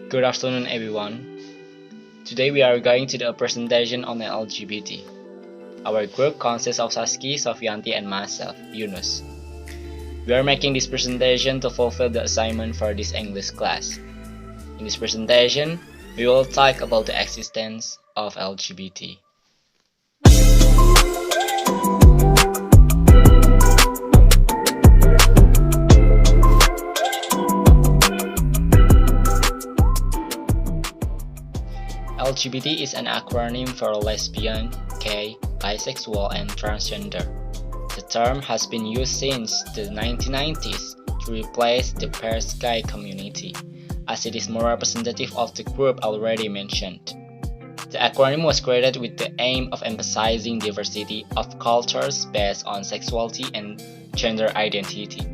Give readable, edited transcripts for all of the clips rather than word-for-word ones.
Good afternoon, everyone. Today we are going to do a presentation on the LGBT. Our group consists of Saski, Sofiyanti, and myself, Yunus. We are making this presentation to fulfill the assignment for this English class. In this presentation, we will talk about the existence of LGBT. LGBT is an acronym for lesbian, gay, bisexual, and transgender. The term has been used since the 1990s to replace the pairs gay community, as it is more representative of the group already mentioned. The acronym was created with the aim of emphasizing diversity of cultures based on sexuality and gender identity.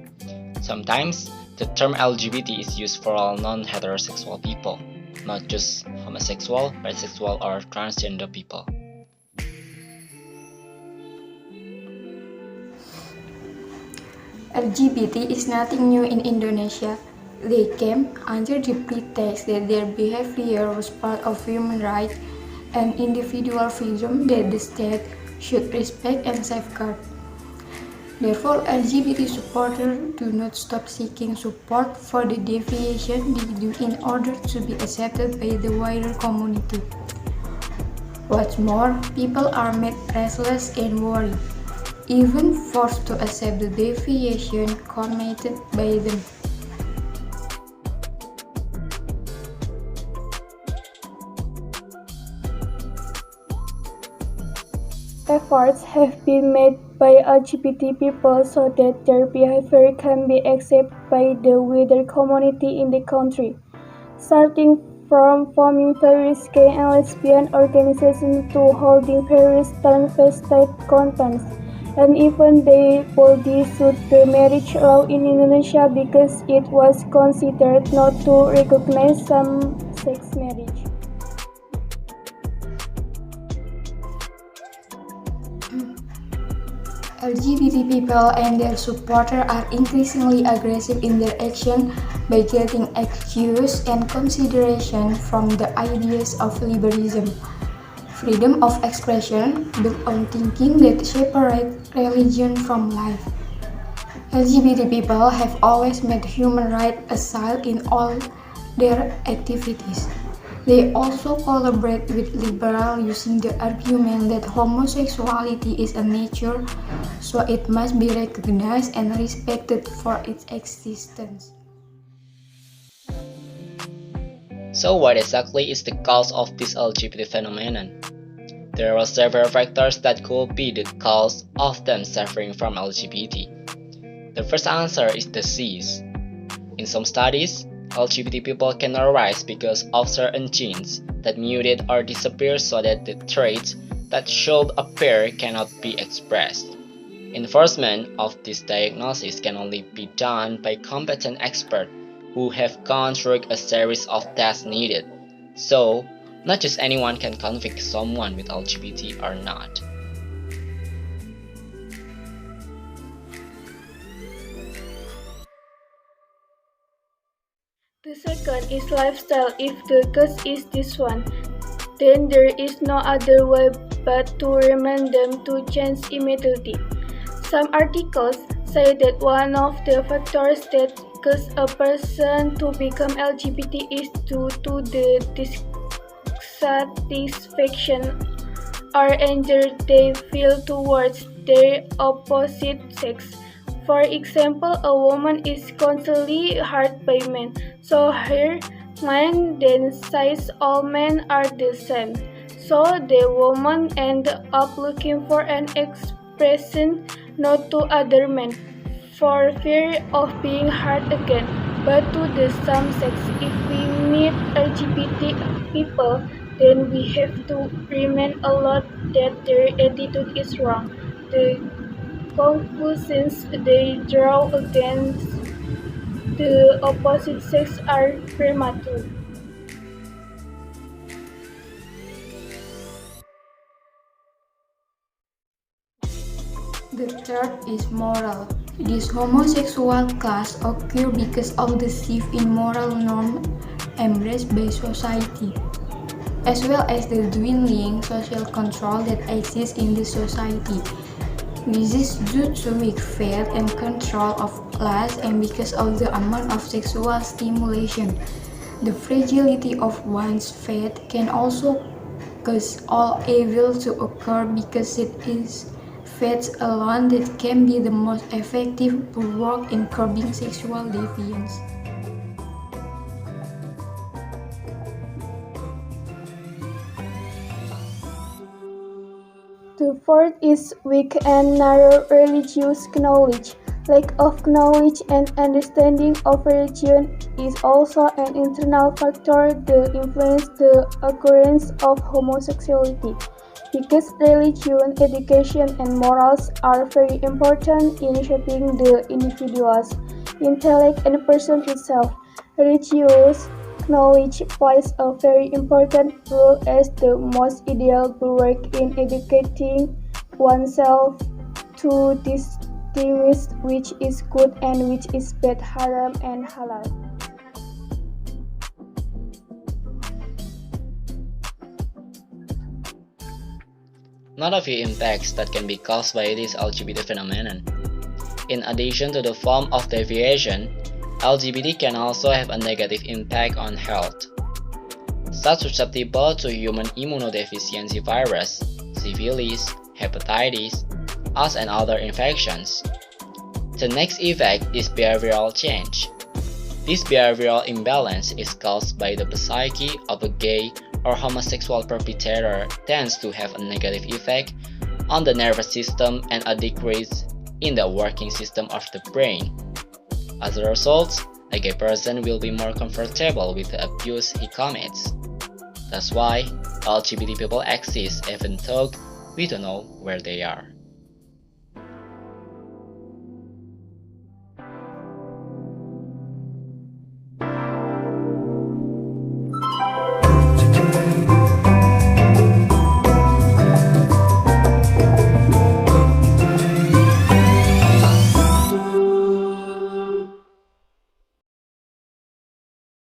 Sometimes, the term LGBT is used for all non-heterosexual people, not just homosexual, bisexual, or transgender people. LGBT is nothing new in Indonesia. They came under the pretext that their behavior was part of human rights and individual freedom that the state should respect and safeguard. Therefore, LGBT supporters do not stop seeking support for the deviation they do in order to be accepted by the wider community. What's more, people are made restless and worried, even forced to accept the deviation committed by them. Efforts have been made by LGBT people so that their behavior can be accepted by the wider community in the country, starting from forming various gay and lesbian organizations to holding various transvestite contests, and even they boldly sued the marriage law in Indonesia because it was considered not to recognize same-sex marriage. LGBT people and their supporters are increasingly aggressive in their action by getting excuse and consideration from the ideas of liberalism, freedom of expression built on thinking that separate religion from life. LGBT people have always made human rights a side in all their activities. They also collaborate with liberals using the argument that homosexuality is a nature, so it must be recognized and respected for its existence. So what exactly is the cause of this LGBT phenomenon? There are several factors that could be the cause of them suffering from LGBT. The first answer is disease. In some studies, LGBT people can arise because of certain genes that mutate or disappear so that the traits that should appear cannot be expressed. Enforcement of this diagnosis can only be done by competent experts who have gone through a series of tests needed. So, not just anyone can convict someone with LGBT or not. The second is lifestyle. If the cause is this one, then there is no other way but to remind them to change immediately. Some articles say that one of the factors that cause a person to become LGBT is due to the dissatisfaction or anger they feel towards their opposite sex. For example, a woman is constantly hurt by men, so her mind then says all men are the same. So the woman ends up looking for an expression not to other men, for fear of being hurt again, but to the same sex. If we meet LGBT people, then we have to remind a lot that their attitude is wrong. The conclusions they draw against the opposite sex are premature. The third is moral. This homosexual class occurs because of the shift in moral norms embraced by society, as well as the dwindling social control that exists in the society. This is due to weak faith and control of class and because of the amount of sexual stimulation. The fragility of one's faith can also cause all evil to occur because it is faith alone that can be the most effective bulwark in curbing sexual deviance. The fourth is weak and narrow religious knowledge. Lack of knowledge and understanding of religion is also an internal factor that influences the occurrence of homosexuality. Because religion, education, and morals are very important in shaping the individual's intellect and person itself, religious knowledge plays a very important role as the most ideal bulwark in educating oneself to distinguish which is good and which is bad, haram and halal. Not a few impacts that can be caused by this LGBT phenomenon. In addition to the form of deviation, LGBT can also have a negative impact on health. Such susceptible to human immunodeficiency virus, syphilis, hepatitis, as and other infections. The next effect is behavioral change. This behavioral imbalance is caused by the psyche of a gay or homosexual perpetrator tends to have a negative effect on the nervous system and a decrease in the working system of the brain. As a result, a gay person will be more comfortable with the abuse he commits. That's why LGBT people exist even though we don't know where they are.